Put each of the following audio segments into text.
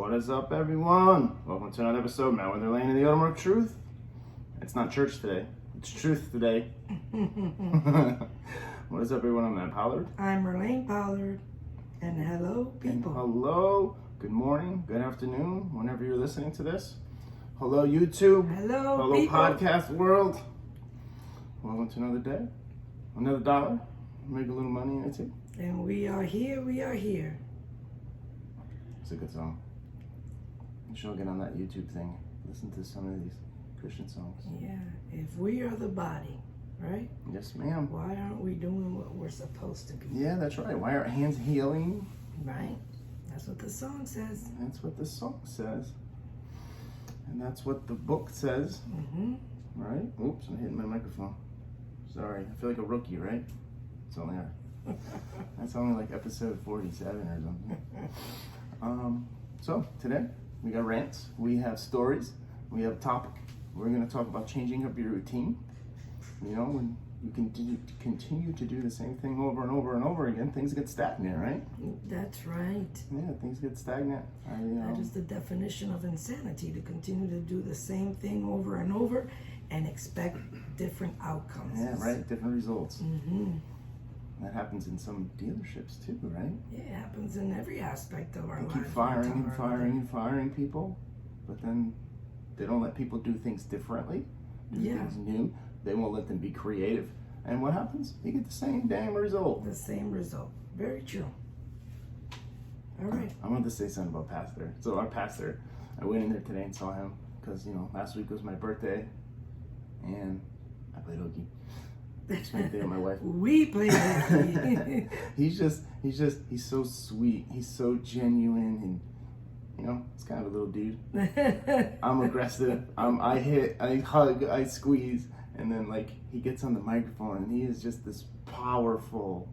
What is up, everyone? Welcome to another episode, Matt with Lane in the Automotive Truth. It's not church today. It's truth today. What is up, everyone? I'm Matt Pollard. I'm Merlane Pollard. And hello, people. And hello. Good morning. Good afternoon. Whenever you're listening to this. Hello, YouTube. Hello, people. podcast world. Welcome to another day. Another dollar. Make a little money in it too. And we are here. It's a good song. You should get on that YouTube thing. Listen to some of these Christian songs. Yeah. If we are the body, right? Yes, ma'am. Why aren't we doing what we're supposed to be? Yeah, that's right. Why aren't hands healing? Right. That's what the song says. That's what the song says. And that's what the book says. Mm-hmm. Right? Oops, I'm hitting my microphone. Sorry. I feel like a rookie, right? It's only that's only like episode 47 or something. So today we got rants, we have stories, we have a topic. We're going to talk about changing up your routine. You know, when you continue to do the same thing over and over and over again, things get stagnant, right? That's right. Yeah, things get stagnant. That is the definition of insanity, to continue to do the same thing over and over and expect different outcomes. Yeah, right? Different results. Mm-hmm. That happens in some dealerships too, right? Yeah, it happens in every aspect of our lives. They keep firing people, but then they don't let people do things differently, do things new. They won't let them be creative. And what happens? You get the same damn result. The same result. Very true. All right. I wanted to say something about Pastor. So our pastor, I went in there today and saw him because, you know, last week was my birthday and I played hooky. Spent the day with my wife. We played hooky. He's so sweet. He's so genuine, and you know, he's kind of a little dude. I'm aggressive. I hit, I hug, I squeeze, and then like he gets on the microphone, and he is just this powerful.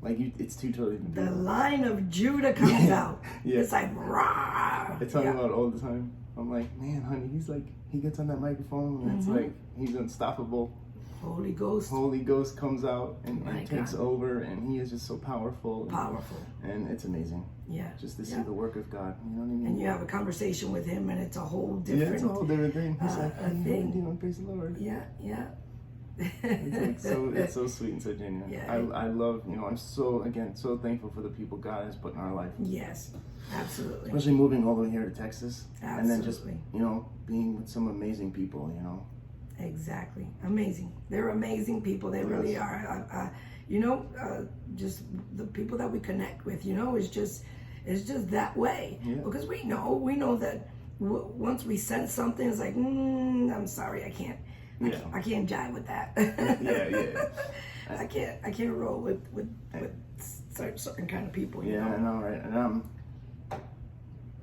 Like it's too totally different. The Lion of Judah comes out. Yeah. It's like rah. I tell him about it all the time. I'm like, man, honey, he's like, he gets on that microphone, and it's like he's unstoppable. Holy Ghost comes out and takes over, and he is just so powerful. And it's amazing. Yeah. Just to see the work of God. You know what I mean? And you have a conversation with him, and it's a whole different. Yeah, it's a whole different thing. He's like, a thing. You know, praise the Lord. Yeah. It's so sweet and so genuine. Yeah. I love, you know, I'm so thankful for the people God has put in our life. Yes, absolutely. Especially moving all the way here to Texas. Absolutely. And then just, you know, being with some amazing people, you know. Exactly. Amazing. They're amazing people. They really are. You know, just the people that we connect with, you know, it's just that way. Yeah. Because we know that once we sense something, it's like, I'm sorry, I can't jive with that. I can't roll with certain kind of people. You know? I know, right? And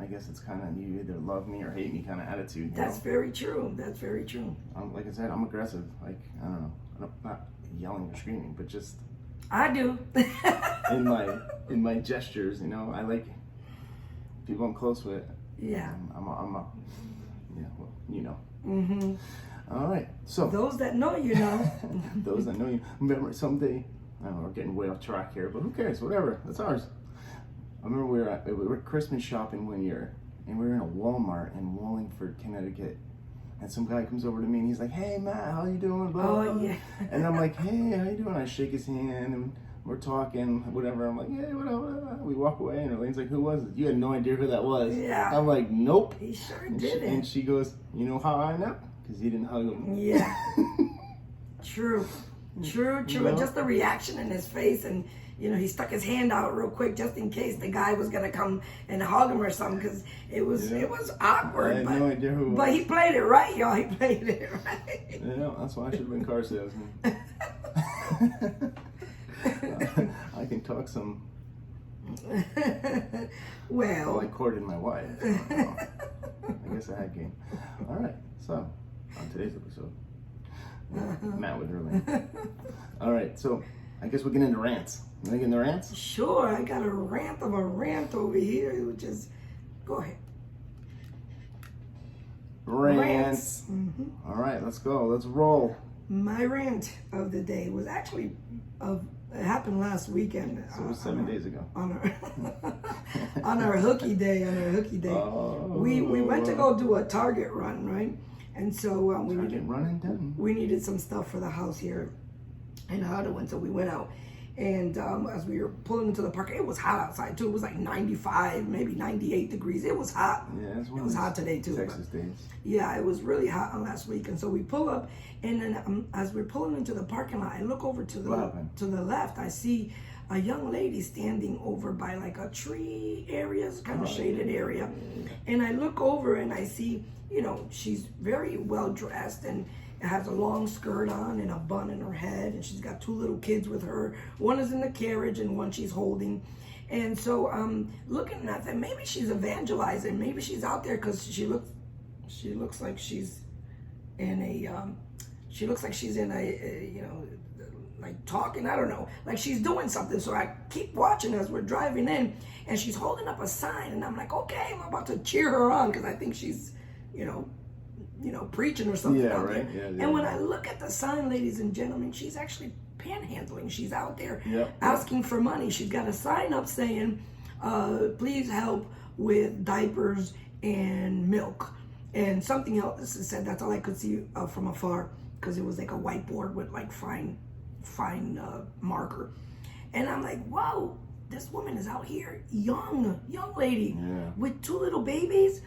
I guess it's kind of, you either love me or hate me kind of attitude. That's very true. Like I said, I'm aggressive. Like, I don't know. I'm not yelling or screaming, but just... I do. in my gestures, you know. I like people I'm close with. Yeah. Well, you know. Mm-hmm. All right. So... Those that know you know. Those that know you. Remember, someday... I don't know, we're getting way off track here, but who cares? Whatever. That's ours. I remember we were Christmas shopping one year, and we were in a Walmart in Wallingford, Connecticut. And some guy comes over to me, and he's like, "Hey, Matt, how you doing?" Blah, blah. Yeah. And I'm like, "Hey, how you doing?" I shake his hand, and we're talking, whatever. I'm like, "Hey, whatever." We walk away, and Elaine's like, "Who was it?" You had no idea who that was. Yeah. I'm like, "Nope." He sure didn't. And she goes, "You know how I know? Because you didn't hug him." Yeah. True. You know? And just the reaction in his face, and you know, he stuck his hand out real quick just in case the guy was gonna come and hug him or something, because it was awkward. I had no idea who it was. But he played it right, y'all. He played it right. Yeah, that's why I should have been car salesman. I can talk some. Well, I courted my wife. So, I guess I had game. All right, so on today's episode, Matt with Erling. All right, so I guess we're getting into rants. You want to get into rants? Sure, I got a rant over here, which is, go ahead. Rants. Mm-hmm. All right, let's go. Let's roll. my rant of the day was actually it happened last weekend. So it was 7 days ago. On our on our hooky day. Oh, we went to go do a Target run, right? And so we needed some stuff for the house here in Honda, so we went out. And as we were pulling into the park, it was hot outside too. It was like 95, maybe 98 degrees. It was hot. Yeah, it was hot today too. Texas days. Yeah, it was really hot on last week. And so we pull up, and then as we're pulling into the parking lot, I look over to the left. I see a young lady standing over by like a tree area, kind of shaded area. And I look over and I see, she's very well dressed and has a long skirt on and a bun in her head, and she's got two little kids with her. One is in the carriage and one she's holding. And so looking at that, maybe she's evangelizing. Maybe she's out there because she looks like she's in a like talking, I don't know, like she's doing something. So I keep watching as we're driving in, and she's holding up a sign, and I'm like, okay, I'm about to cheer her on because I think she's, preaching or something out there. Yeah. And when I look at the sign, ladies and gentlemen, she's actually panhandling. She's out there asking for money. She's got a sign up saying, please help with diapers and milk. And something else said, that's all I could see from afar, because it was like a whiteboard with like fine marker. And I'm like, whoa, this woman is out here, young lady with two little babies.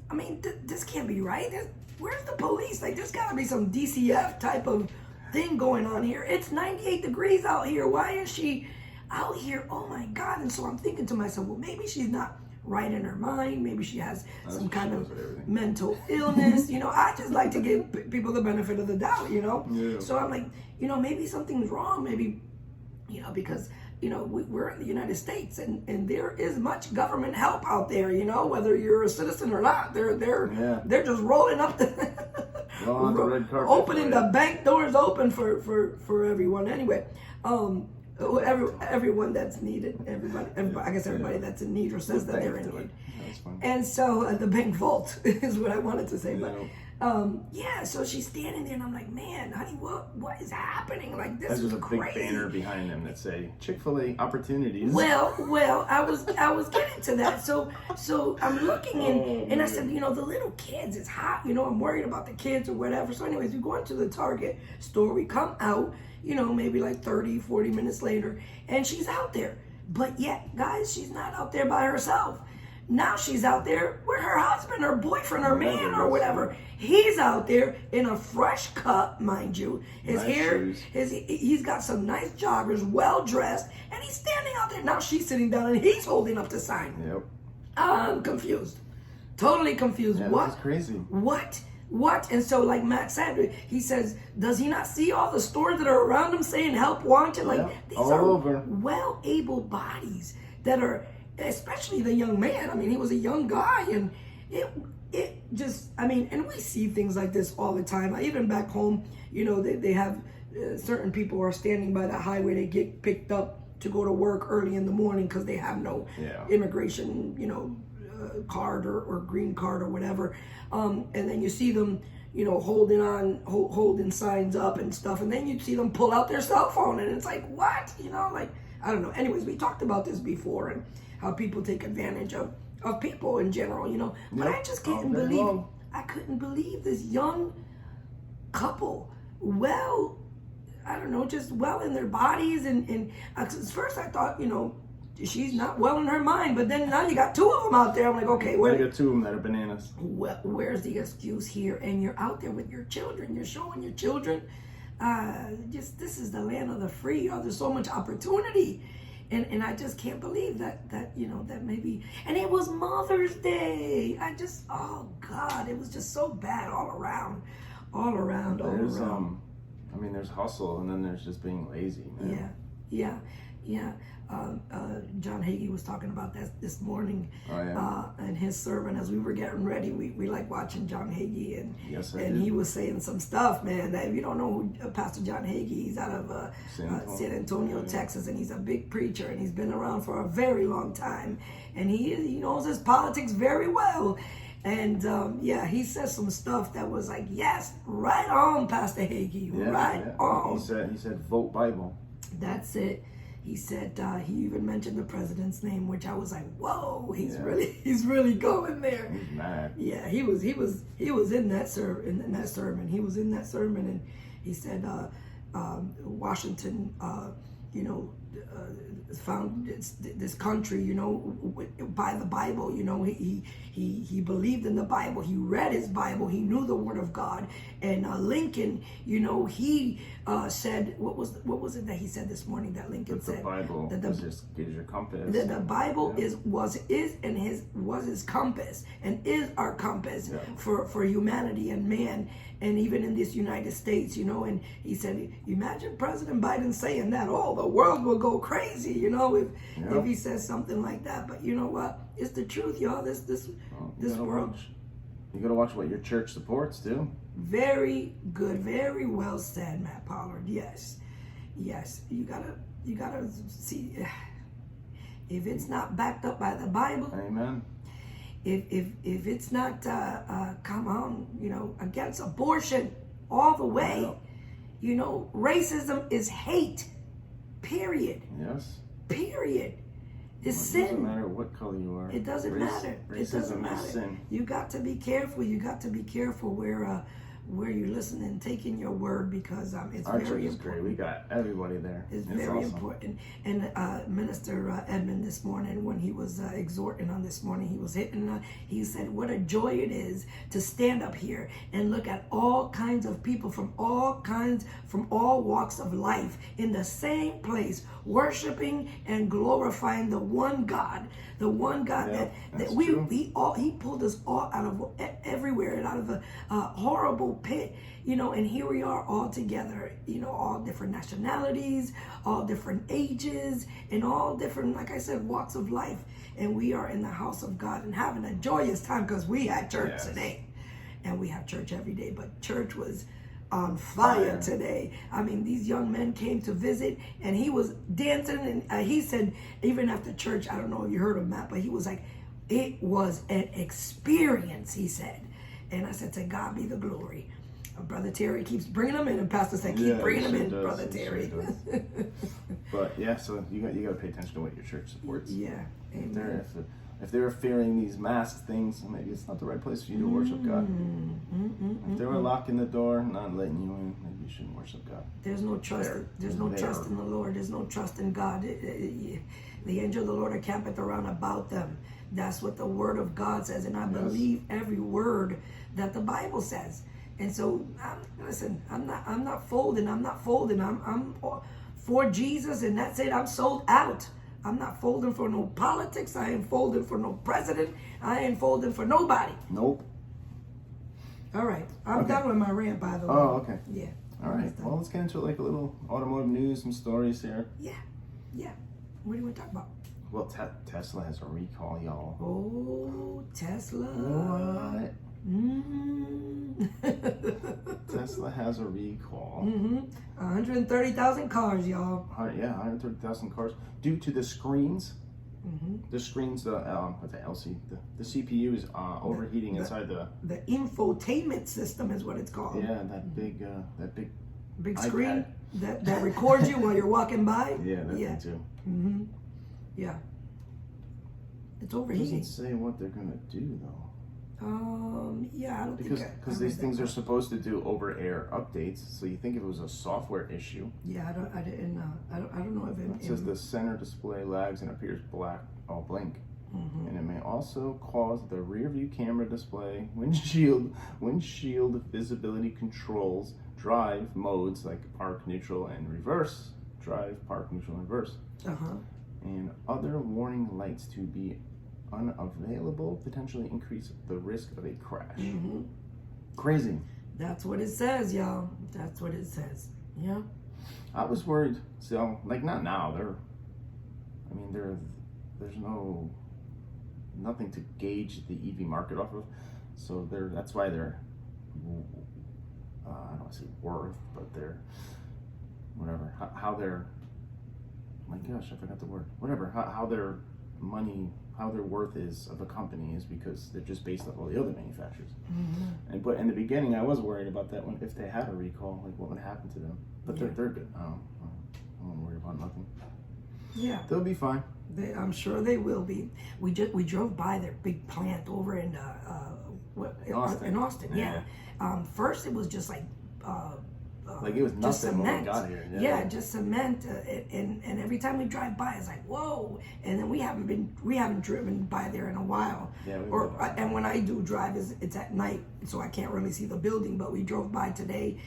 I mean, this can't be right. Where's the police? Like, there's got to be some DCF type of thing going on here. It's 98 degrees out here. Why is she out here? Oh my God. And so I'm thinking to myself, well, maybe she's not right in her mind. Maybe she has some kind of mental illness. I just like to give people the benefit of the doubt, Yeah. So I'm like, maybe something's wrong. Maybe, because we're in the United States, and there is much government help out there, whether you're a citizen or not. They're just rolling up the red carpet, opening the bank doors open for everyone. Anyway, everyone that's needed, everybody that's in need or says that they're in need. And so the bank vault is what I wanted to say, but. So she's standing there, and I'm like, man, honey, what is happening? Like, this is crazy. There's a big banner behind them that say Chick-fil-A opportunities. Well, I was getting to that. So I'm looking and I said, the little kids, it's hot. I'm worried about the kids or whatever. So anyways, we go into the Target store. We come out, maybe like 30, 40 minutes later, and she's out there. But yet, guys, she's not out there by herself. Now she's out there with her husband or boyfriend or man or whatever. He's out there in a fresh cut, mind you. His hair, he's got some nice joggers, well dressed, and he's standing out there. Now she's sitting down and he's holding up the sign. Yep. I'm confused. Totally confused. Yeah, What? This is crazy. What? And so, like Matt said, he says, does he not see all the stores that are around him saying help wanted? Like, these all are over. well-able bodies that are, especially the young man. I mean, he was a young guy, and it just, and we see things like this all the time. Even back home, they have certain people are standing by the highway. They get picked up to go to work early in the morning because they have no immigration, card or green card or whatever. And then you see them, holding signs up and stuff. And then you see them pull out their cell phone, and it's like, what? I don't know. Anyways, we talked about this before, and how people take advantage of people in general, But I just couldn't believe this young couple, just well in their bodies. And at first I thought, she's not well in her mind. But then now you got two of them out there. I'm like, okay, you got two of them that are bananas. Where's the excuse here? And you're out there with your children. You're showing your children. This is the land of the free. There's so much opportunity. And I just can't believe that maybe, and it was Mother's Day. Oh God, it was just so bad all around. There's hustle, and then there's just being lazy, man. Yeah. John Hagee was talking about that this morning. And his sermon, as we were getting ready, we like watching John Hagee, and he was saying some stuff, man, that if you don't know who Pastor John Hagee, he's out of San Antonio, Texas, and he's a big preacher, and he's been around for a very long time, and he knows his politics very well. And yeah, he said some stuff that was like, yes, right on, Pastor Hagee, right on. He said, vote Bible. That's it. He said he even mentioned the president's name, which I was like, whoa, he's really going there. He's mad. Yeah, he was in that sermon. He was in that sermon, and he said Washington, found this country, by the Bible. He believed in the Bible. He read his Bible. He knew the Word of God. And Lincoln, he said, what was it that he said this morning that Lincoln said? The Bible is your compass. That the Bible was his compass and is our compass for humanity and man, and even in this United States, and he said, imagine President Biden saying that, oh, the world will go crazy, if he says something like that. But you know what? It's the truth, y'all. This world. You gotta watch what your church supports too. Very good, very well said, Matt Pollard. Yes. You gotta see if it's not backed up by the Bible. Amen. If it's not come on, against abortion all the way, racism is hate. Period. Yes. Period. It's sin. It doesn't sin. matter what color you are. It doesn't matter. It doesn't matter. Is sin. You got to be careful. You got to be careful where you listen and taking your word, because it's Our very church is important. great. We got everybody there. It's very very awesome. important. And Minister Edmund this morning, when he was exhorting on this morning, he was hitting. He said, "What a joy it is to stand up here and look at all kinds of people from all walks of life in the same place, worshiping and glorifying the one God." The one God that he pulled us all out of everywhere, out of a horrible pit, and here we are all together, all different nationalities, all different ages, and all different, like I said, walks of life. And we are in the house of God and having a joyous time, because we had church today. And we have church every day, but church was on fire today. I mean, these young men came to visit, and he was dancing, and he said, even after church, I don't know if you heard of Matt, but he was like, it was an experience, he said. And I said, to God be the glory. Brother Terry keeps bringing them in, and Pastor said, keep bringing them in, Brother Terry. But yeah, so you got to pay attention to what your church supports. Yeah, amen. If they're fearing these mask things, maybe it's not the right place for you to worship God. If they were locking the door, not letting you in, maybe you shouldn't worship God. There's no trust. There's no trust in the Lord. There's no trust in God. The angel of the Lord encampeth around about them. That's what the Word of God says, and I believe every word that the Bible says. And so, listen, I'm not folding. I'm for Jesus, and that's it. I'm sold out. I'm not folding for no politics. I ain't folding for no president. I ain't folding for nobody. Nope. All right. I'm done with my rant, by the way. Oh, okay. Yeah. All right. Well, let's get into like a little automotive news, some stories here. Yeah. What do you want to talk about? Well, Tesla has a recall, y'all. Oh, Tesla. What? Mm. Tesla has a recall. 130,000 cars, y'all. 130,000 cars due to the screens. The screens, what's that, LC? The CPU is overheating inside the infotainment system is what it's called. Yeah, that big screen that records you while you're walking by. Yeah, that thing too. Yeah. It's It overheating. doesn't say what they're gonna do though. Yeah, I don't think because these things are supposed to do over-air updates. So you think if it was a software issue? Yeah, I don't know if it says the center display lags and appears blank, and it may also cause the rear view camera display, windshield visibility controls, drive modes like park, neutral, and reverse drive, park, neutral, and reverse, and other warning lights to be unavailable, potentially increase the risk of a crash. Crazy. That's what it says, y'all. That's what it says. Yeah. I was worried. So, like, not now. There's nothing to gauge the EV market off of. So that's why they're, I don't want to say worth, but they're, whatever. How they're, my gosh, I forgot the word. Whatever. How they're money, how their worth is of a company is because they're just based off all the other manufacturers. And but in the beginning, I was worried about that if they had a recall, like what would happen to them. But they're good. I don't worry about nothing. Yeah, They'll be fine. I'm sure they will be. We drove by their big plant over in Austin. Yeah. First it was just like it was nothing when we cement. got here. Yeah, just cement. And every time we drive by, it's like whoa. And then we haven't driven by there in a while. Yeah. And when I do drive, it's at night, so I can't really see the building. But we drove by today.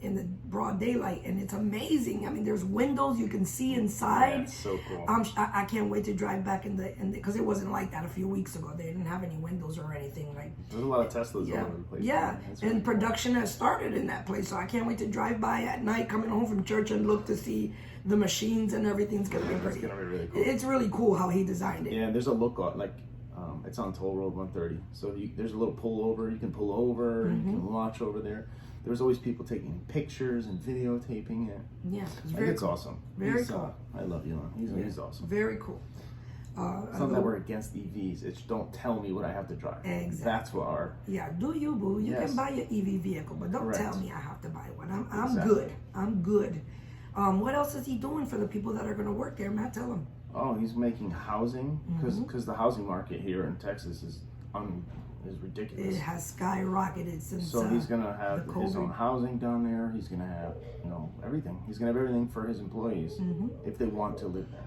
In the broad daylight, and it's amazing. I mean, there's windows you can see inside. Yeah, it's so cool. I can't wait to drive back in the because it wasn't like that a few weeks ago. They didn't have any windows or anything like. There's a lot of Teslas all over the place. Yeah, really and production has started in that place, so I can't wait to drive by at night, coming home from church, and look to see the machines and everything's gonna be pretty. It's gonna be really cool. It's really cool how he designed it. Yeah, there's a look on it's on Toll Road 130, so there's a little pullover. You can pull over and you can watch over there. There's always people taking pictures and videotaping it. Yeah, It's awesome. Very cool. I love Elon. He's awesome. Very cool. It's not that we're against EVs. It's don't tell me what I have to drive. Exactly. That's what our. Yeah, do you, boo? You Yes. can buy your EV vehicle, but don't Correct. tell me I have to buy one. I'm Exactly. good. I'm good. What else is he doing for the people that are going to work there, Matt? Tell him. Oh, he's making housing because the housing market here in Texas is ridiculous. It has skyrocketed since. So he's gonna have the his own COVID. housing down there. He's gonna have everything. He's gonna have everything for his employees if they want to live there.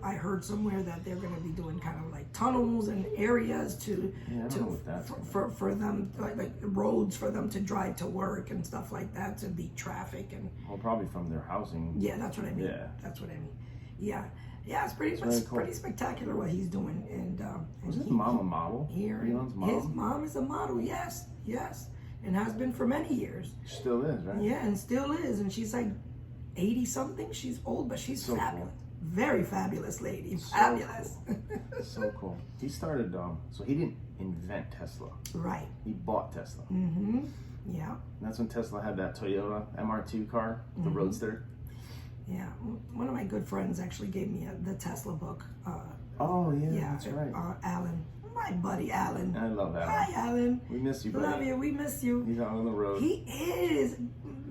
I heard somewhere that they're going to be doing kind of like tunnels and areas to Yeah, I don't know what that's for them like roads for them to drive to work and stuff like that to beat traffic and. Well, probably from their housing. Yeah, that's what I mean. Yeah. That's what I mean. Yeah. Yeah, it's pretty very cool. pretty spectacular what he's doing. And Was his mom a model? Here, Elon's mom? his mom is a model. Yes, and has been for many years. She still is, right? Yeah, and still is. And she's like 80 something. She's old, but she's So fabulous. cool. Very fabulous lady. So Fabulous. So cool. He started. So he didn't invent Tesla. Right. He bought Tesla. Yeah. And that's when Tesla had that Toyota MR2 car, the Roadster. Yeah. One of my good friends actually gave me the Tesla book. Oh yeah, that's right. Alan. My buddy Alan. I love Alan. Hi, Alan. We miss you, buddy. Love you. We miss you. He's out on the road. He is.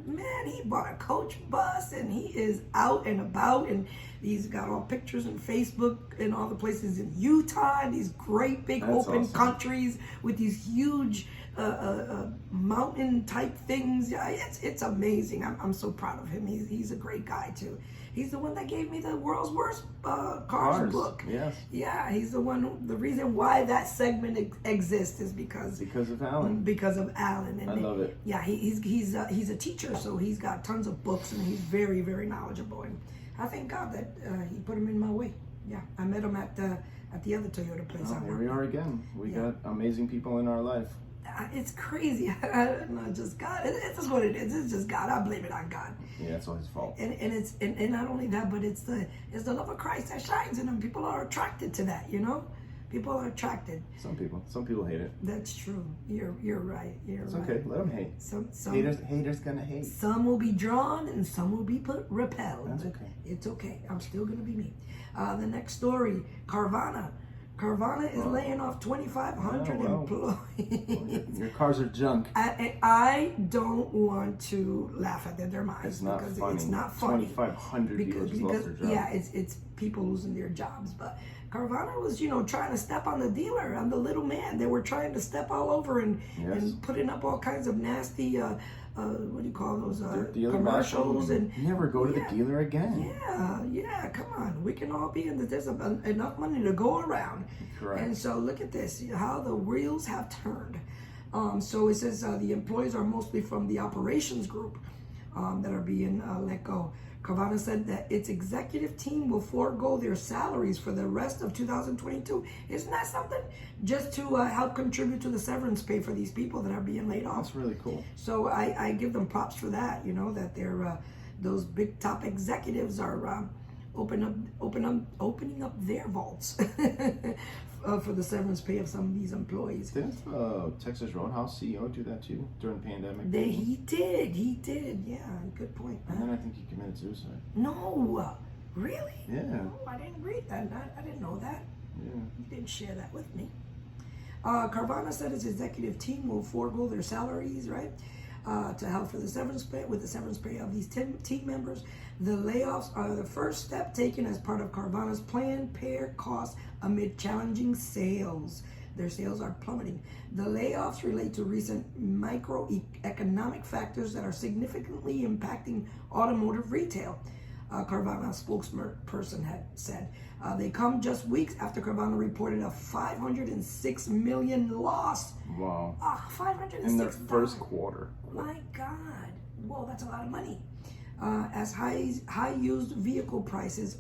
Man, he bought a coach bus and he is out and about and he's got all pictures on Facebook and all the places in Utah and these great big That's open awesome. countries with these huge mountain type things. Yeah, it's amazing. I'm so proud of him. He's a great guy too. He's the one that gave me the world's worst cars book. Yes. Yeah, he's the one. The reason why that segment exists is because of Alan. Because of Alan. And I love it. Yeah, he's a teacher, so he's got tons of books and he's very, very knowledgeable. And I thank God that he put him in my way. Yeah, I met him at the other Toyota place. Oh, I here worked we at. are again. We got amazing people in our life. It's crazy. Not just God. It's just what it is. It's just God. I blame it on God. Yeah, it's all his fault. And it's and not only that, but it's the love of Christ that shines in them. People are attracted to that. People are attracted. Some people hate it. That's true. You're right. It's right. okay. Let them hate. Some Haters gonna hate. Some will be drawn and some will be repelled. That's okay. It's okay. I'm still gonna be me. The next story, Carvana. Carvana is laying off 2,500 employees. Your cars are junk. I don't want to laugh at their demise It's not because funny. it's not funny. 2,500 people just lost their job. Yeah, it's people losing their jobs. But Carvana was, trying to step on the dealer, on the little man. They were trying to step all over and putting up all kinds of nasty, what do you call those, commercials and never go to the dealer again. Yeah, come on. We can all be in there's enough money to go around. Correct. And so look at this, how the wheels have turned. So it says the employees are mostly from the operations group that are being let go. Carvana said that its executive team will forego their salaries for the rest of 2022. Isn't that something? Just to help contribute to the severance pay for these people that are being laid off. That's really cool. So I give them props for that. That they're those big top executives are opening up their vaults for the severance pay of some of these employees. Didn't Texas Roadhouse CEO do that too during the pandemic? He did. Yeah, good point. And then I think he committed suicide. No, Really? Yeah. Oh, I didn't read that. I didn't know that. Yeah. You didn't share that with me. Carvana said its executive team will forego their salaries, right, to help for the severance pay with the severance pay of these team members. The layoffs are the first step taken as part of Carvana's planned pair costs amid challenging sales. Their sales are plummeting. The layoffs relate to recent microeconomic factors that are significantly impacting automotive retail. Carvana spokesperson had said. They come just weeks after Carvana reported a $506 million loss. Wow. $506 in their first quarter. My God. Whoa, that's a lot of money. As high used vehicle prices,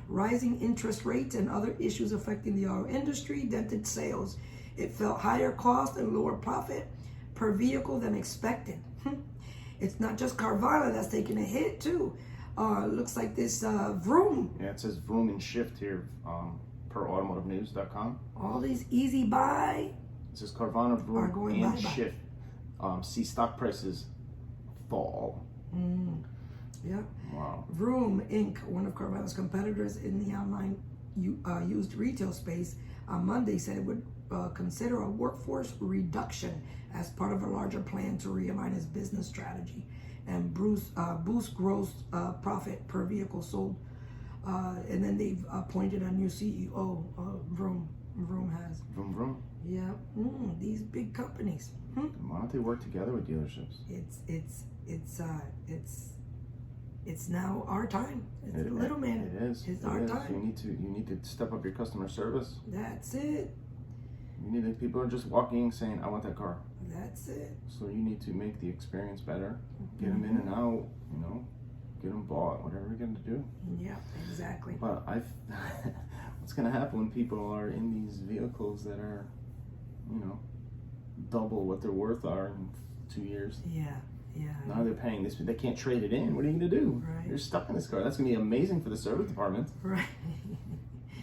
rising interest rates, and other issues affecting the auto industry dented sales. It felt higher cost and lower profit per vehicle than expected. It's not just Carvana that's taking a hit too. Looks like this Vroom. Yeah, it says Vroom and Shift here per automotivenews.com. All these easy buy. It says Carvana, Vroom, going and bye-bye. Shift see stock prices fall. Yeah. Wow. Vroom Inc., one of Carvana's competitors in the online used retail space, on Monday said it would consider a workforce reduction as part of a larger plan to realign its business strategy and boost gross profit per vehicle sold. And then they've appointed a new CEO. Vroom has. Vroom, vroom. Yeah. These big companies. Why don't they work together with dealerships? It's now our time. It's the little man. It is. It's our time. You need to step up your customer service. That's it. People are just walking saying, "I want that car." That's it. So you need to make the experience better. Get them in and out. Get them bought. Whatever you're going to do. Yeah, exactly. But what's going to happen when people are in these vehicles that are, double what their worth are in 2 years? Yeah. Now they're paying this. They can't trade it in. What are you going to do? Right. You're stuck in this car. That's going to be amazing for the service department. Right.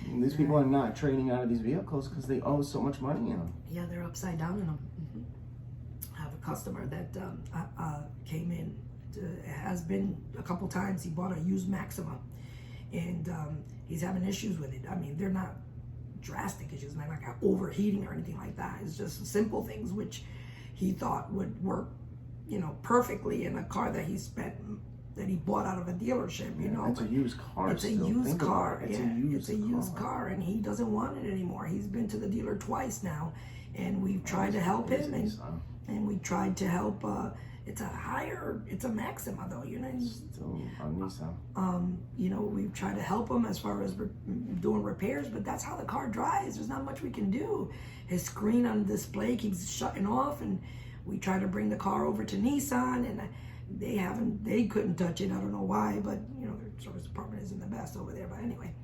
And these people are not trading out of these vehicles because they owe so much money in them. Yeah, they're upside down in them. I have a customer that came in. Has been a couple times. He bought a used Maxima, and he's having issues with it. I mean, they're not drastic issues, not like overheating or anything like that. It's just simple things which he thought would work, perfectly in a car that he bought out of a dealership. It's a used car. It's a used car. It's a used car, and he doesn't want it anymore. He's been to the dealer twice now, and we've tried to help him, and we tried to help. It's a Maxima though, Still a Nissan. We've tried to help him as far as doing repairs, but that's how the car drives. There's not much we can do. His screen on display keeps shutting off, and we tried to bring the car over to Nissan, and they couldn't touch it. I don't know why, but their service department isn't the best over there. But anyway,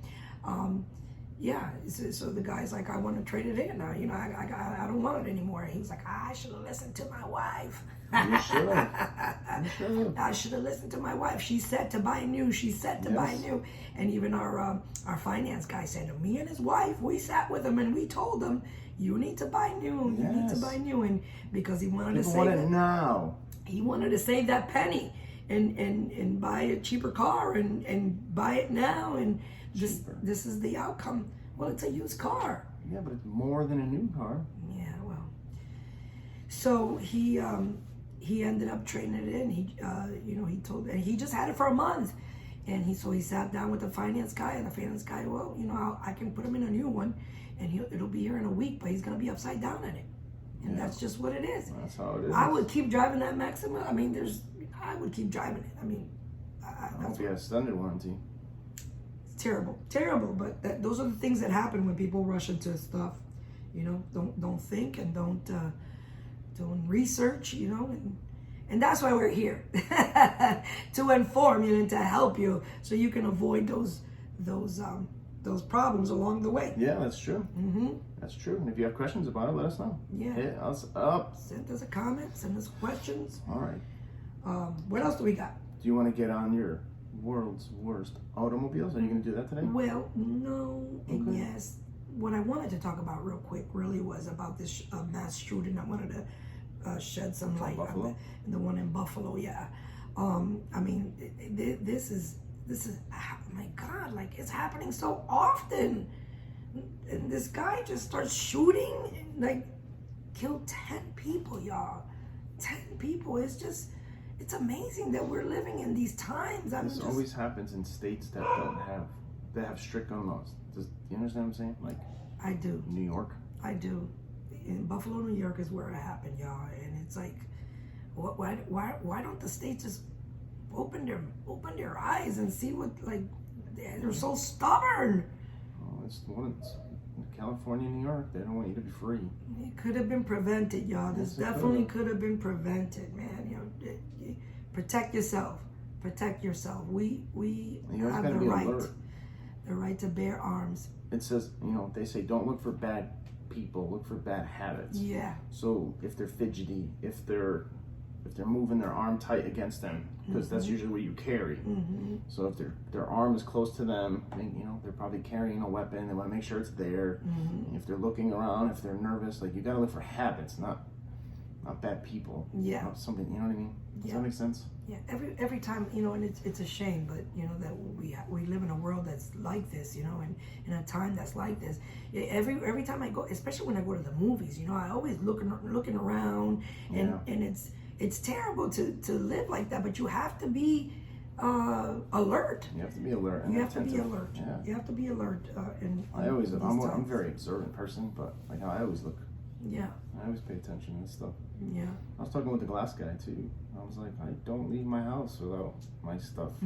so the guy's like, I want to trade it in now. I don't want it anymore. He's like, I should have listened to my wife. You should. I should have listened to my wife. She said to buy new. Buy new. And even our finance guy said to me and his wife, we sat with him and we told him, you need to buy new. You need to buy new. And because he wanted to save it now. He wanted to save that penny and buy a cheaper car and buy it now. And this is the outcome. Well, it's a used car. Yeah, but it's more than a new car. Yeah, well. So he ended up trading it in. He just had it for a month, and he sat down with the finance guy, and the finance guy, I can put him in a new one, and it'll be here in a week, but he's gonna be upside down in it, and that's just what it is. That's how it is. I would keep driving that Maxima. I mean, I would keep driving it. I mean, I hope he has extended warranty. It's terrible. But those are the things that happen when people rush into stuff. Don't think and don't research. And that's why we're here to inform you and to help you, so you can avoid those problems along the way. Yeah, that's true. That's true. And if you have questions about it, let us know. Yeah. Hit us up. Send us a comment. Send us questions. All right. What else do we got? Do you want to get on your world's worst automobiles? Are you going to do that today? Well, no and yes. What I wanted to talk about real quick really was about this mass shooting. I wanted to shed some light on the one in Buffalo. Yeah. I mean, this oh my God, like it's happening so often. And this guy just starts shooting and like killed 10 people, y'all. 10 people. It's amazing that we're living in these times. This always happens in states that have strict gun laws. Do you understand what I'm saying? Like, I do. New York. I do. In Buffalo, New York is where it happened, y'all. And it's like, why don't the states just open their eyes and see what, like, they're so stubborn. Oh, it's California, New York. They don't want you to be free. It could have been prevented, y'all. This definitely could have been prevented, man. You know, protect yourself. Protect yourself. We have the right to bear arms. It says, you know, they say don't look for bad people, look for bad habits. Yeah. So if they're fidgety, if they're moving their arm tight against them, because that's usually what you carry. So if their arm is close to them, you know, they're probably carrying a weapon. They want to make sure it's there. If they're looking around, if they're nervous, like you got to look for habits, not bad people. Yeah. Not something, you know what I mean? Does that make sense? Yeah. Every time, you know, and it's a shame, but you know that we live in a world that's like this, you know, and in a time that's like this. Every time I go, especially when I go to the movies, you know, I always looking around, and it's terrible to live like that, but you have to be alert. You have to be alert. You have to be alert. Yeah. You have to be alert. I'm a very observant person, but like I always look. Yeah. I always pay attention to stuff. Yeah. I was talking with the glass guy too. I was like, I don't leave my house without my stuff. I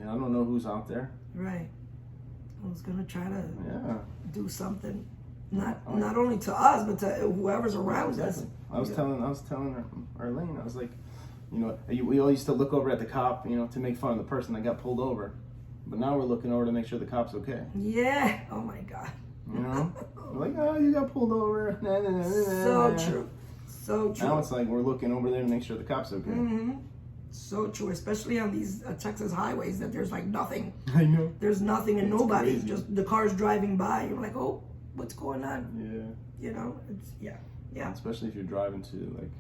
don't know who's out there. Right. Who's gonna try to do something, not Oh, only to us, but to whoever's around us. I was telling Arlene, I was like, you know, we all used to look over at the cop, you know, to make fun of the person that got pulled over, but now we're looking over to make sure the cop's okay. Yeah. Oh my God. You know, we're like, oh, you got pulled over. So true. So true. Now it's like we're looking over there to make sure the cop's okay. So true, especially on these Texas highways that there's like nothing. I know. There's nothing and nobody. Crazy. Just the cars driving by. You're like, oh, what's going on? Yeah. You know, it's yeah. Especially if you're driving to like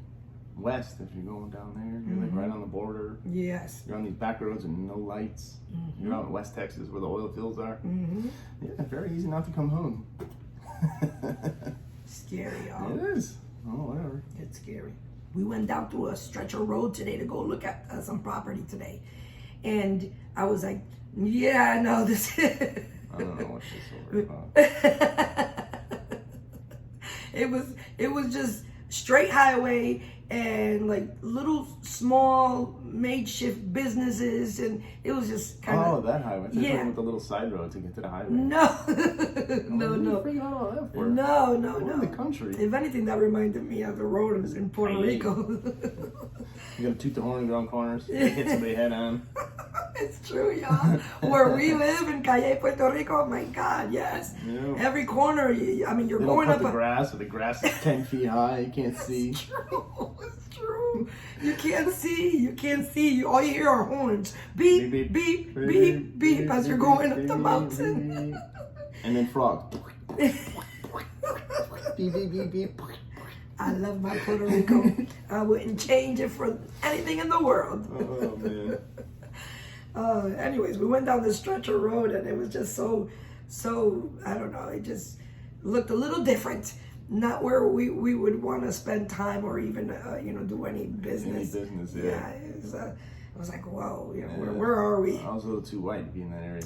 west, if you're going down there, you're like right on the border. Yes. You're on these back roads and no lights. You're out in West Texas where the oil fields are. Yeah, very easy not to come home. Scary, y'all. It is. Oh, whatever. It's scary. We went down to a stretch of road today to go look at some property today, and I was like, "Yeah, I know this." I don't know what she's so worried about. It was just straight highway and like little small makeshift businesses, and it was just kind of. Oh, that highway. Yeah. With the little side road to get to the highway. No, No. no. We're in the country. If anything, that reminded me of the road in Puerto Rico. You gotta toot the horn around corners. Hit somebody head on. It's true, y'all. Where we live in Calle, Puerto Rico, oh my God, yes. Yeah. Every corner, I mean, you're They going don't up cut the grass, or the grass is 10 feet high. You can't see. It's true. It's true. You can't see. You can't see. All you hear are horns. Beep, beep, beep, beep, beep, as you're going up the mountain. And then frog. Beep, beep, beep, beep. I love my Puerto Rico. I wouldn't change it for anything in the world. Oh, man. Anyways, we went down this stretch of road, and it was just so, I don't know, it just looked a little different. Not where we would want to spend time or even, do any business. Any business, yeah. Yeah, it was, I was like, whoa, where are we? I was a little too white to be in that area.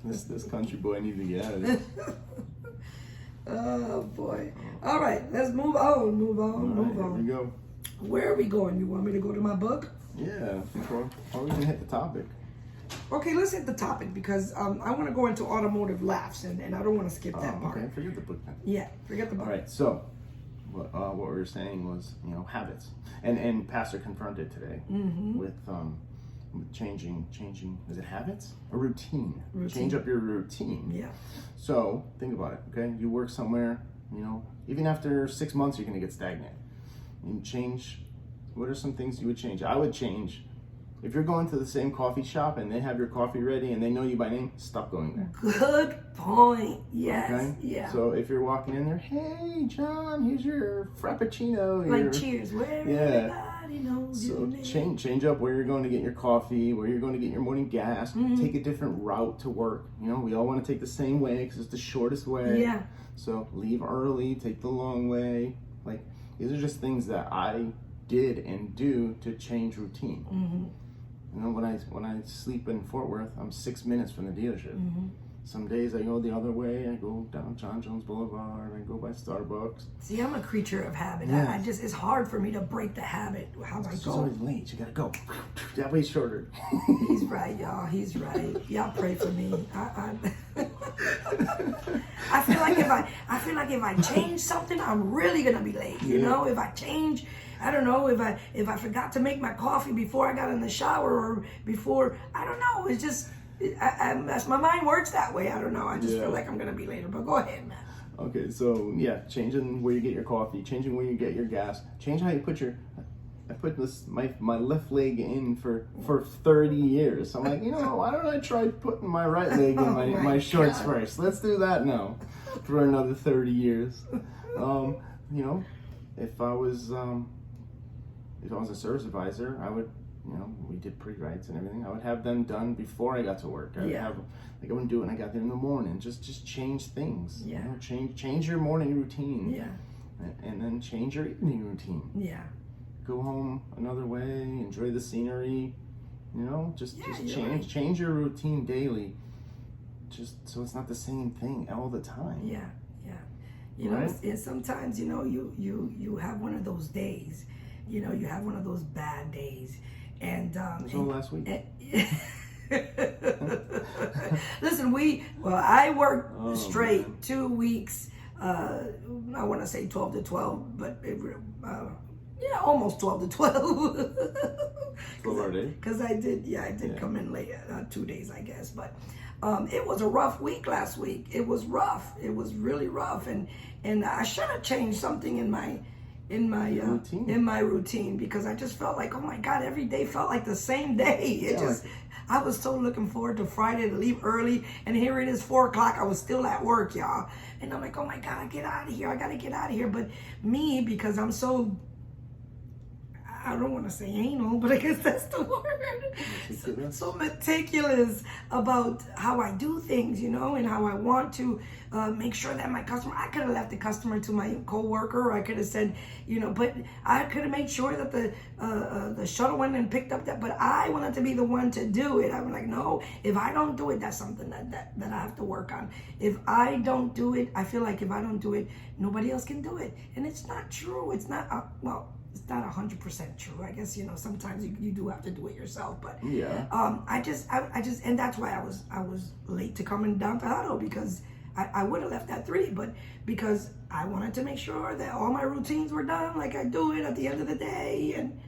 This country boy needs to get out of there. Oh, boy. All right, let's move on. Here we go. Where are we going? You want me to go to my book? Yeah, before we can hit the topic. Okay, let's hit the topic because I want to go into automotive laughs, and I don't want to skip that part. Okay, forget the book then. Yeah, forget the book. All right, so what we were saying was, habits, and Pastor confirmed it today with changing. Is it habits? A routine. Change up your routine. Yeah. So think about it. Okay, you work somewhere. Even after 6 months, you're gonna get stagnant. You change. What are some things you would change? I would change. If you're going to the same coffee shop and they have your coffee ready and they know you by name, stop going there. Good point. Yes. Okay? Yeah. So if you're walking in there, hey, John, here's your Frappuccino. Like, cheers. Where Yeah. Nobody knows your So name. change up where you're going to get your coffee, where you're going to get your morning gas. Take a different route to work. You know, we all want to take the same way because it's the shortest way. Yeah. So leave early, take the long way. Like, these are just things that I did and do to change routine. You know, when I sleep in Fort Worth, I'm 6 minutes from the dealership. Some days I go the other way. I go down John Jones Boulevard. I go by Starbucks. See, I'm a creature of habit. Yeah. it's hard for me to break the habit. How I It's go. always late. You gotta go. That way's shorter. He's right, y'all. He's right. Y'all pray for me. I feel like if I change something, I'm really gonna be late. You know, if I change, I don't know, if I forgot to make my coffee before I got in the shower or before, I don't know. It's just, that's my mind works that way. I don't know. I just feel like I'm gonna be later. But go ahead, man. Okay, so yeah, changing where you get your coffee, changing where you get your gas, change how you put your. I put my left leg in for 30 years. I'm like, you know, why don't I try putting my right leg in my shorts first? Let's do that now for another 30 years. You know, if I was a service advisor, I would, you know, we did pre-rides and everything. I would have them done before I got to work. I wouldn't do it when I got there in the morning. Just change things. Yeah. You know, change your morning routine. Yeah. And then change your evening routine. Yeah. Go home another way, enjoy the scenery, you know, just change your routine daily, just so it's not the same thing all the time. Yeah. You know, and sometimes, you know, you have one of those days, you know, you have one of those bad days, and last week. Listen, I worked straight 2 weeks. I want to say 12 to 12, but almost 12 to 12. 12-hour day? Because I did come in late, 2 days, I guess. But it was a rough week last week. It was rough. It was really rough. And I should have changed something in my routine because I just felt like, oh my God, every day felt like the same day. I was so looking forward to Friday to leave early, and here it is 4 o'clock. I was still at work, y'all. And I'm like, oh my God, get out of here. I got to get out of here. But me, because I'm so, I don't want to say anal, but I guess that's the word. So meticulous about how I do things, you know, and how I want to make sure that my customer, I could have left the customer to my coworker, or I could have said, you know, but I could have made sure that the shuttle went and picked up that, but I wanted to be the one to do it. I'm like, no, if I don't do it, that's something that I have to work on. If I don't do it, I feel like if I don't do it, nobody else can do it. And it's not true. It's not, it's not 100% true. I guess, you know, sometimes you do have to do it yourself, but I just, and that's why I was late to coming down to Hutto, because I would have left at 3, but because I wanted to make sure that all my routines were done like I do it at the end of the day, and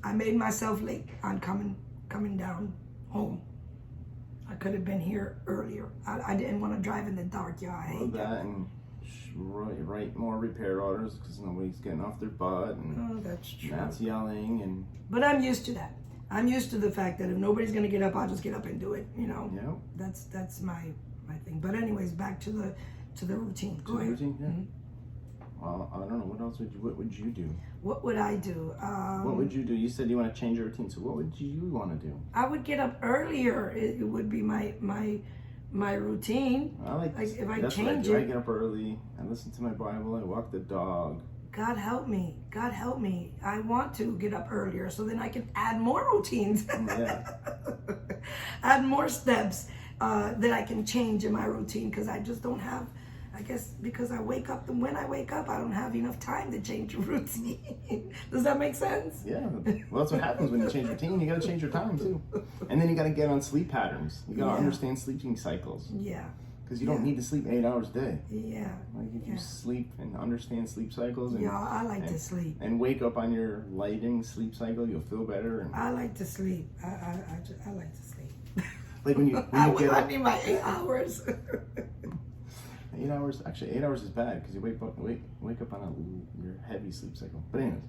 I made myself late on coming down home. I could have been here earlier. I didn't want to drive in the dark, y'all. I hate that. And write more repair orders because nobody's getting off their butt, and that's true. Matt's yelling, but I'm used to that. I'm used to the fact that if nobody's gonna get up, I'll just get up and do it. You know, that's my thing. But anyways, back to the routine. Go ahead. Routine, yeah. Well, I don't know. What would you do? What would I do? What would you do? You said you want to change your routine. So what would you want to do? I would get up earlier. It would be my routine. I if I that's change what I do. it. I get up early. I listen to my Bible. I walk the dog. God help me. God help me. I want to get up earlier so then I can add more routines. Add more steps that I can change in my routine, because I just don't have, I guess because I wake up, and when I wake up, I don't have enough time to change a routine. Does that make sense? Yeah. Well, that's what happens when you change routine. You got to change your time too. And then you got to get on sleep patterns. You got to understand sleeping cycles. Yeah. Because you don't need to sleep 8 hours a day. Yeah. Like if you sleep and understand sleep cycles. And, I like to sleep. And wake up on your lighting sleep cycle, you'll feel better. And I like to sleep. I like to sleep. Like when you get up. I need my 8 hours. 8 hours, actually 8 hours is bad because you wake up on your heavy sleep cycle. But anyways,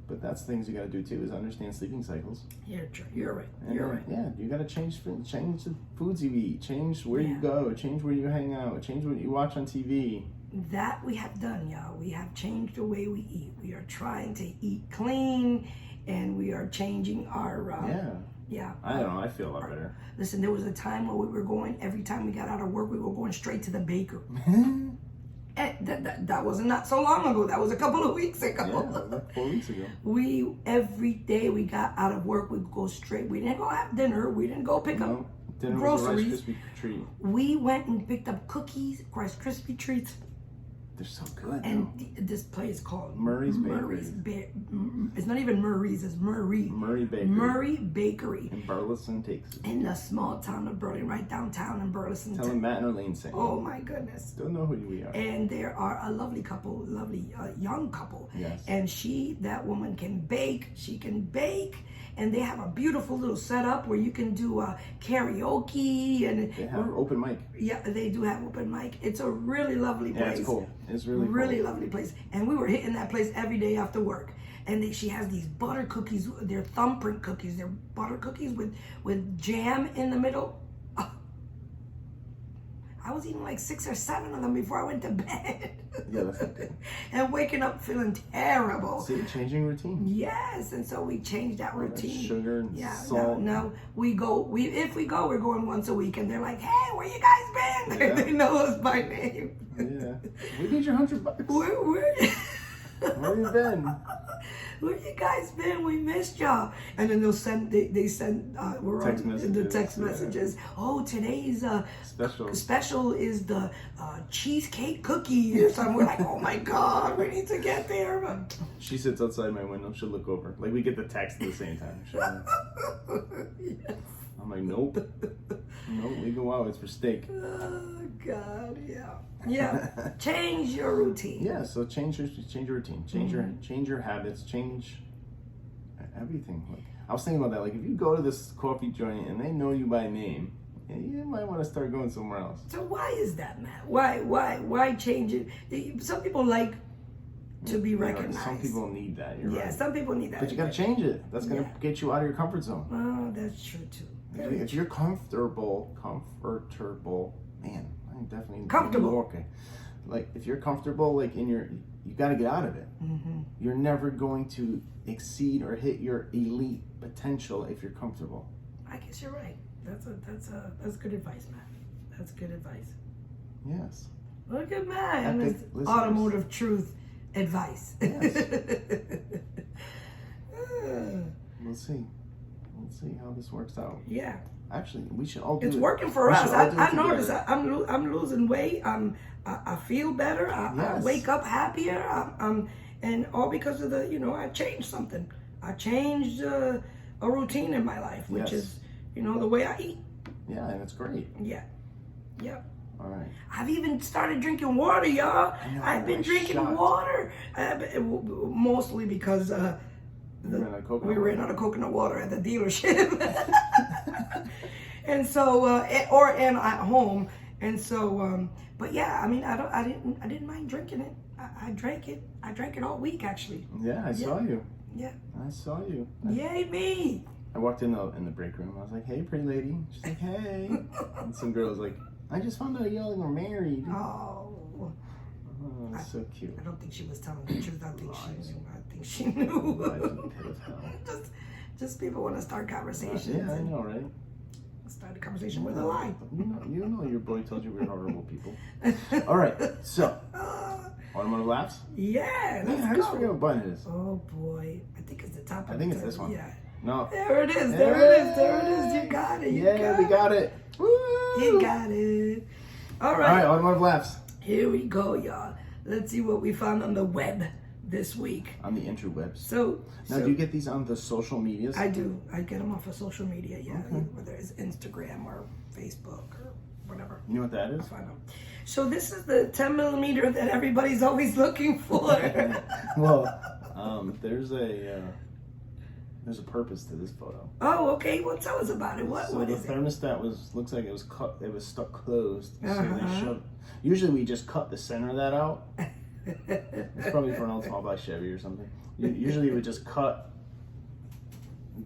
but that's things you got to do too, is understand sleeping cycles. You're right. You're right. Yeah, you got to change the foods you eat, change where you go, change where you hang out, change what you watch on TV. that we have done, y'all. We have changed the way we eat. We are trying to eat clean, and we are changing our yeah. I don't know. I feel a lot better. Listen, there was a time where we were going, every time we got out of work, we were going straight to the baker. And that was not so long ago. That was a couple of weeks ago. Yeah, like 4 weeks ago. Every day we got out of work, we'd go straight. We didn't go have dinner. We didn't go pick up dinner groceries. Was a Rice Krispie treat. We went and picked up cookies, Rice Krispie treats. They're so good. And this place called Murray's it's not even Murray's, it's Murray. Murray Bakery. Murray Bakery. In Burleson, Texas. In the small town of Burlington, right downtown in Burleson. Tell them Matt and Arlene saying. Oh my goodness. Don't know who we are. And there are a lovely couple, young couple. Yes. And that woman can bake. She can bake. And they have a beautiful little setup where you can do karaoke. And they have open mic. Yeah, they do have open mic. It's a really lovely place. Yeah, it's cool. It's really lovely place. And we were hitting that place every day after work. And she has these butter cookies. They're thumbprint cookies. They're butter cookies with jam in the middle. I was eating like 6 or 7 of them before I went to bed. Yeah, that's not good. And waking up feeling terrible. See, changing routine. Yes, and so we changed that routine. Sugar and salt. No, if we go, we're going once a week, and they're like, "Hey, where you guys been?" Yeah. They know us by name. Yeah, we need your $100. Where you been? Where you guys been? We missed y'all. And then they send we're text on messages, the text messages. Oh, today's special is the cheesecake cookie or something. We're like, oh my God, we need to get there. But she sits outside my window. She'll look over. Like we get the text at the same time. Yes. I'm like, nope, we go out. It's for steak. Oh God, yeah. Change your routine. Yeah, so change your routine, change your habits, change everything. Like, I was thinking about that. Like if you go to this coffee joint and they know you by name, you might want to start going somewhere else. So why is that, Matt? Why change it? Some people like to be recognized. Some people need that. You're right. Some people need that. But you got to change it. That's gonna get you out of your comfort zone. Oh, that's true too. If you're comfortable, man, I'm definitely comfortable. Okay, like if you're comfortable, like you got to get out of it. Mm-hmm. You're never going to exceed or hit your elite potential if you're comfortable. I guess you're right. That's good advice, Matt. That's good advice. Yes. Look at Matt and his automotive truth advice. Yes. We'll see how this works out. Yeah. Actually, we should all do it. It's working for us. I notice together. I'm losing weight. I feel better. I wake up happier. And all because of I changed something. I changed a routine in my life, which is the way I eat. Yeah, and it's great. Yeah. All right. I've even started drinking water, y'all. I've been drinking water, mostly because we ran out of coconut water at the dealership, and so and at home, and so but yeah, I mean, I didn't mind drinking it. I drank it. I drank it all week actually. Yeah, I saw you. Yeah. I saw you. Yay me! I walked in the break room. I was like, "Hey, pretty lady." She's like, "Hey," and some girl was like, "I just found out y'all were married." Oh, that's so cute. I don't think she was telling the truth. I think she knew. Just people want to start conversations. Yeah, I know, right? Start a conversation with a lie. You know your boy told you we're horrible people. All right, so automotive laughs. Yeah, let's I just forget what button it is. Oh boy, I think it's the top. I think it's this one. Yeah. No. There it is. There it is. You got it. We got it. Woo! You got it. All right. All right, automotive laughs. Here we go, y'all. Let's see what we found on the web this week. On the interwebs. So do you get these on the social medias? I do. I get them off of social media, yeah. Okay. Whether it's Instagram or Facebook or whatever. You know what that is? Find them. So this is the 10 millimeter that everybody's always looking for. Well, there's a purpose to this photo. Oh, okay. Well, tell us about it. What is the thermostat looks like it was cut. It was stuck closed. So Uh-huh. they shoved. Usually we just cut the center of that out. It's probably for an old small by Chevy or something. Usually we just cut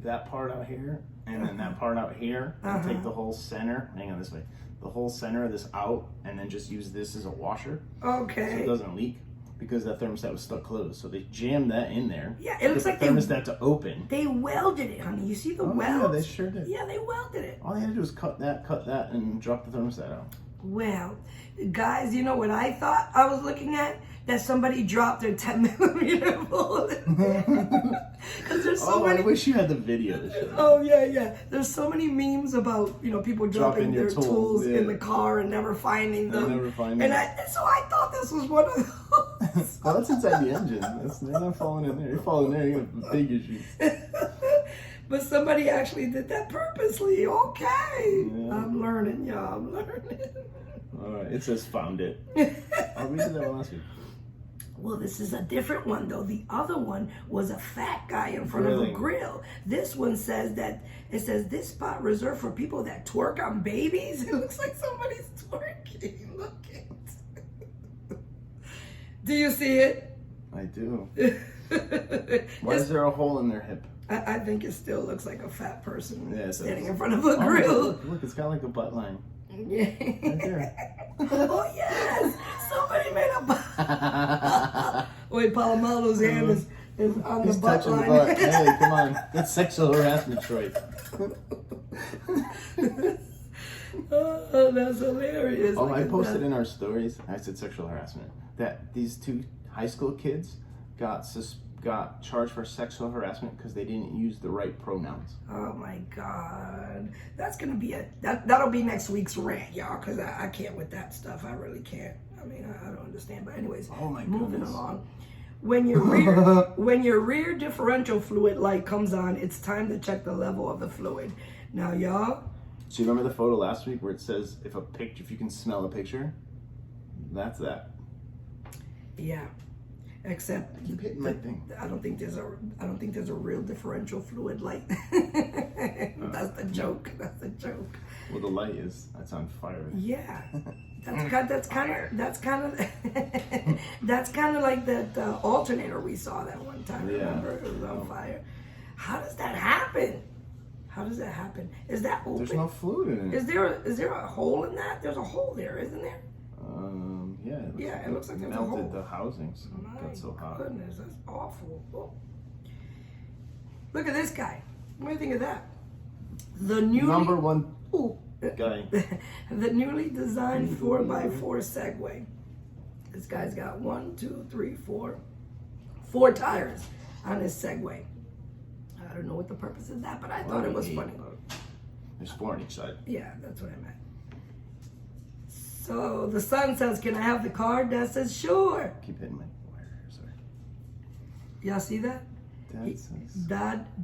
that part out here and then that part out here, and take the whole center, hang on this way, the whole center of this out, and then just use this as a washer. Okay. So it doesn't leak, because that thermostat was stuck closed. So they jammed that in there. Yeah, it looks like the thermostat to open. They welded it, honey. You see the welds? Yeah, they sure did. Yeah, they welded it. All they had to do was cut that, and drop the thermostat out. Well, guys, you know what I thought I was looking at? That somebody dropped their 10mm bullet. Because there's so many. I wish you had the video to show. Oh yeah. There's so many memes about, you know, people dropping their tools in the car and never finding them. So I thought this was one of those. Well, that's inside the engine. They're not falling in there. You're falling there, you're gonna have big issues. But somebody actually did that purposely. Okay. Yeah. I'm learning, y'all. I'm learning. All right. It says found it. Oh, we did that one last week. Well, this is a different one, though. The other one was a fat guy in front of a grill. This one says this spot reserved for people that twerk on babies. It looks like somebody's twerking. Look it. Do you see it? I do. Why is there a hole in their hip? I think it still looks like a fat person standing in front of a grill. Look, it's got like a butt line. Yeah. Right there. Oh yes! Somebody made a Wait, Palomalo's hand is on the butt line. The butt. Hey, come on. That's sexual harassment, Troy. Oh, that's hilarious. Oh, I posted in our stories, I said sexual harassment, that these two high school kids got charged for sexual harassment because they didn't use the right pronouns. Oh my God, that's gonna be that'll be next week's rant, y'all, because I can't with that stuff. I really can't. I mean, I don't understand. But anyways, moving along. When your rear differential fluid light comes on, it's time to check the level of the fluid. Now, y'all. So you remember the photo last week where it says if you can smell a picture, that's that. Yeah. Except keep hitting my thing. I don't think there's a real differential fluid light. That's the joke. That's the joke. Well, the light that's on fire. Yeah, that's kind of like that alternator we saw that one time. Yeah. Remember, it was on fire. How does that happen? Is that open? There's no fluid in it. Is there a hole in that? There's a hole there, isn't there? Yeah. It looks like there's a melted hole. the housings. Got so hot. Goodness, that's awful. Oh. Look at this guy. What do you think of that? The number one guy. The newly designed 4x4 Segway. This guy's got 4 tires on his Segway. I don't know what the purpose of that, but I thought it was funny. There's 4 on each side. Yeah, that's what I meant. So the son says, "Can I have the card?" Dad says, "Sure." Keep hitting my wire. Sorry. Y'all see that?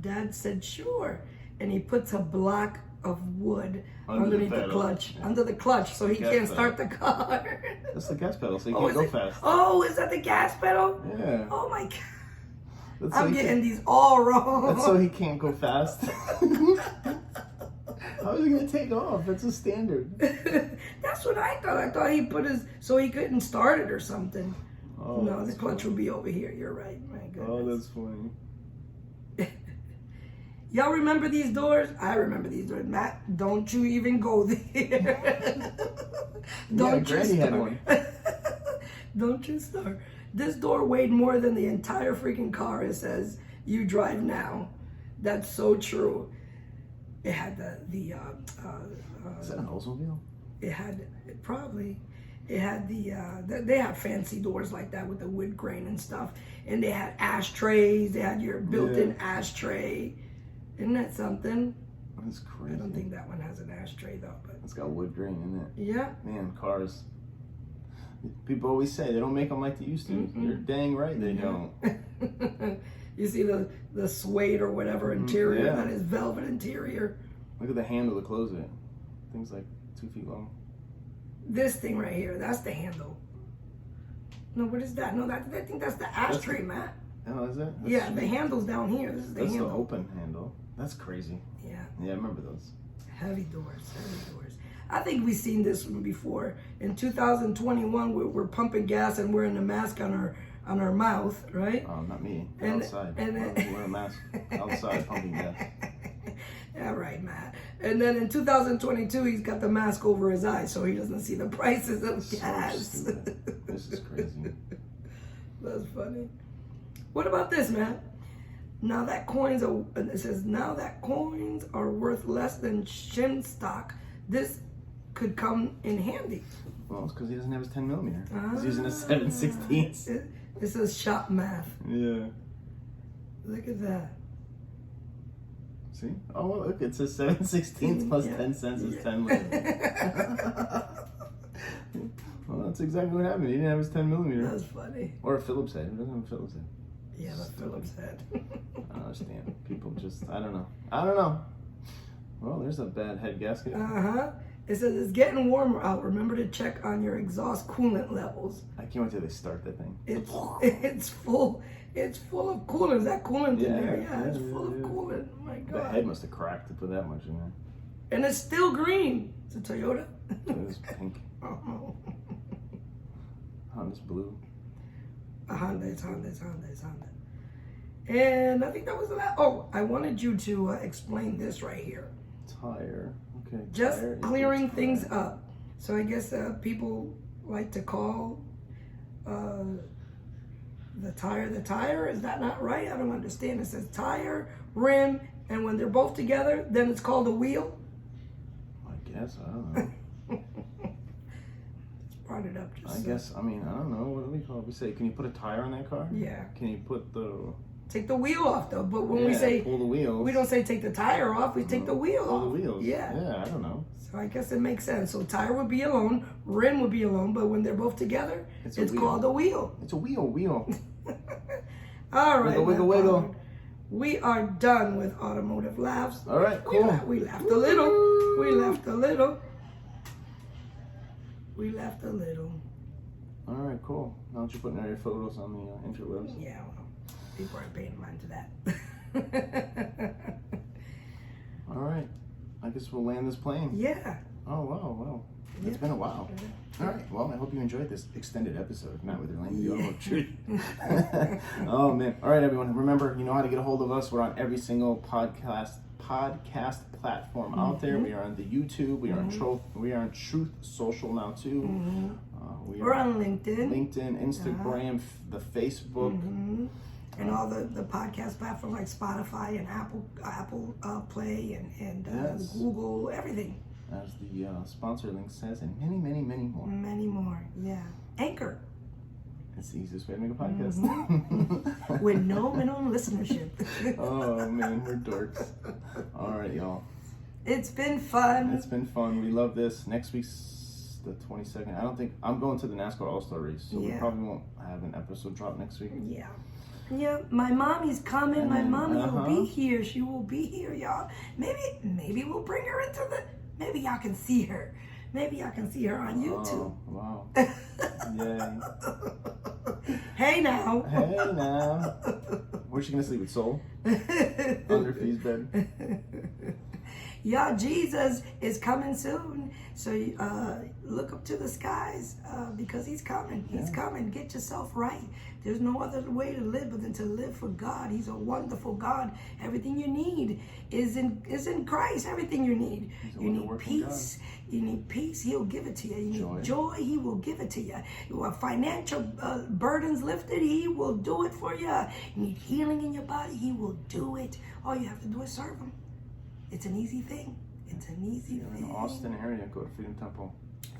Dad said, "Sure," and he puts a block of wood underneath the clutch, under the clutch, so he can't start the car. That's the gas pedal, so you can't go fast. Oh, is that the gas pedal? Yeah. Oh my God. I'm getting these all wrong. That's so he can't go fast. How is he gonna take off? That's a standard. That's what I thought. I thought he put so he couldn't start it or something. Oh, no, the clutch would be over here. You're right. My goodness. Oh, that's funny. Y'all remember these doors? I remember these doors. Matt, don't you even go there. Don't you start. Don't you start. This door weighed more than the entire freaking car. It says, "You drive now." That's so true. It had is that an Oldsmobile? It had they have fancy doors like that with the wood grain and stuff, and they had ashtrays. They had your built-in ashtray. Isn't that something? That's crazy. I don't think that one has an ashtray though, but it's got wood grain in it. Yeah. Man, cars. People always say they don't make them like they used to. Mm-hmm. You're dang right they don't. You see the suede or whatever interior, that is velvet interior. Look at the handle to close it. Thing's like 2 feet long. This thing right here, that's the handle. No, what is that? No, I think that's the ashtray, Matt. Oh, is it? Yeah, the handle's down here. This is the handle. That's the open handle. That's crazy. Yeah. Yeah, I remember those. Heavy doors. I think we've seen this one before. In 2021, we're pumping gas and wearing a mask on on our mouth, right? Oh, not me. And- Outside. and then- Wear a mask. Outside pumping gas. Yeah, right, Matt. And then in 2022, he's got the mask over his eyes so he doesn't see the prices of So gas. stupid. This is crazy. That's funny. What about this, Matt? Now that coins are, it says, now that coins are worth less than shin stock, this could come in handy. Well, it's because he doesn't have his 10 millimeter. He's using a 7/16. It says shop math. Yeah. Look at that. See? Oh, well, look, it says 7/16 plus Yeah. 10 cents is 10 millimeter. Well, that's exactly what happened. He didn't have his 10 millimeter. That's funny. Or a Phillips head. Who doesn't have a Phillips head? Yeah, that's Phillips head. I don't understand. People just, I don't know. Well, there's a bad head gasket. Uh-huh. It says it's getting warmer out. Remember to check on your exhaust coolant levels. I can't wait till they start that thing. It's full of coolant. Is that coolant in Yeah, there? Yeah, it's yeah, full yeah. of coolant. Oh my The God. head must have cracked to put that much in there. And it's still green. It's a Toyota. It was pink. Oh. Honda's blue. A Honda, it's Honda. And I think that was the last. Oh, I wanted you to explain this right here. Tire. Okay. Just tire clearing equals things tire. up. So I guess people like to call the tire. Is that not right? I don't understand. It says tire, rim, and when they're both together, then it's called a wheel. I guess. I don't know. Just brought it up. Just I guess. I mean, I don't know. What do we call it? We say, can you put a tire on that car? Yeah. Can you put the... Take the wheel off though. But when we Yeah, say pull the wheels. we don't say take the tire off, we take the wheel Pull off. the wheels. Yeah. Yeah, I don't know. So I guess it makes sense. So tire would be alone, rim would be alone, but when they're both together, It's it's a wheel. called a wheel. It's a wheel. All right. Wiggle, my wiggle. partner. We are done with automotive laughs. All right, cool. We laughed a little. We laughed a little. All right, cool. Now that you're putting all your photos on the interwebs. Yeah, well, people aren't paying mind to that. All right. I guess we'll land this plane. Yeah. Oh, wow. It's been a while. All right. Well, I hope you enjoyed this extended episode of Matt with Your Lane, the Automotive Truth. Oh, man. All right, everyone. Remember, you know how to get a hold of us. We're on every single podcast platform out there. We are on the YouTube. We are on Truth Social now, too. We're on LinkedIn. Instagram, the Facebook. And all the podcast platforms like Spotify and Apple Play and Yes. Google, everything. As the sponsor link says, and many, many, many more. Many more, yeah. Anchor. It's the easiest way to make a podcast. With no minimum listenership. Oh, man, we're dorks. All right, y'all. It's been fun. It's been fun. We love this. Next week's the 22nd. I don't think... I'm going to the NASCAR All-Star race, so we Yeah. probably won't have an episode drop next week. Yeah, my mommy's coming. And My then, mommy will be here. She will be here, y'all. Maybe we'll bring her into the... Maybe y'all can see her. Maybe y'all can see her on YouTube. Oh, wow. Yay. Hey now. Hey, now. Where's she going to sleep? With Soul? Under Fee's bed? Y'all, Jesus is coming soon. So look up to the skies because he's coming. He's coming. Get yourself right. There's no other way to live but than to live for God. He's a wonderful God. Everything you need is in Christ. Everything you need. You need peace. You need peace. He'll give it to you. You need joy. He will give it to you. You want financial burdens lifted. He will do it for you. You need healing in your body. He will do it. All you have to do is serve him. It's an easy thing. It's an easy thing. In the Austin area, go to Freedom Temple.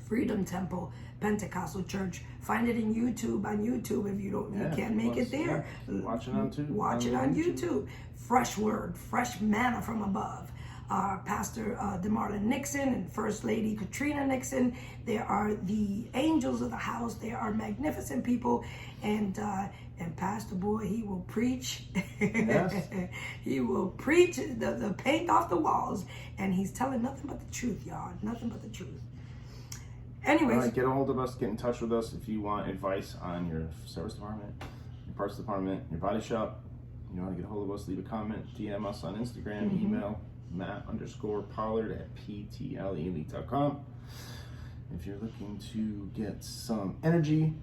Freedom Temple Pentecostal Church. Find it in YouTube, on YouTube if you can't make it there. Watch it on YouTube. Watch it on YouTube. Fresh word, fresh manna from above. Pastor DeMarlon Nixon and First Lady Katrina Nixon. They are the angels of the house. They are magnificent people. And Pastor Boy, he will preach. Yes. He will preach the paint off the walls. And he's telling nothing but the truth, y'all. Nothing but the truth. Anyways. All right, get a hold of us. Get in touch with us if you want advice on your service department, your parts department, your body shop. You want to get a hold of us, leave a comment, DM us on Instagram, email Matt_Pollard@ptlelite.com. If you're looking to get some energy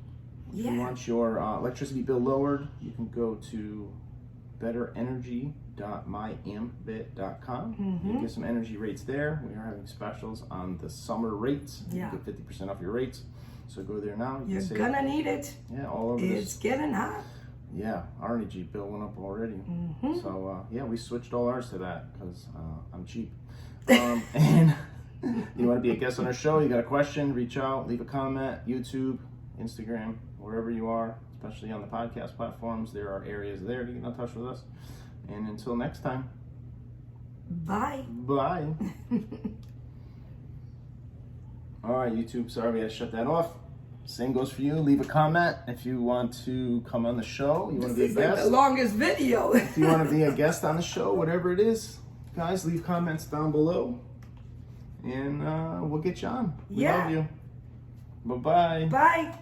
If you want your electricity bill lowered, you can go to betterenergy.myambit.com. You can get some energy rates there. We are having specials on the summer rates. Yeah. You get 50% off your rates. So go there now. You're gonna need it. Yeah, all over It's getting hot. Yeah, our energy bill went up already. So yeah, we switched all ours to that because I'm cheap. And you want to be a guest on our show, you got a question, reach out, leave a comment, YouTube, Instagram, wherever you are, especially on the podcast platforms. There are areas there to get in touch with us. And until next time, bye. Bye. All right, YouTube, sorry, I had to shut that off. Same goes for you. Leave a comment if you want to come on the show. You want to be a guest. Like the longest video. If you want to be a guest on the show, whatever it is, guys, leave comments down below, and we'll get you on. We love you. Bye-bye. Bye.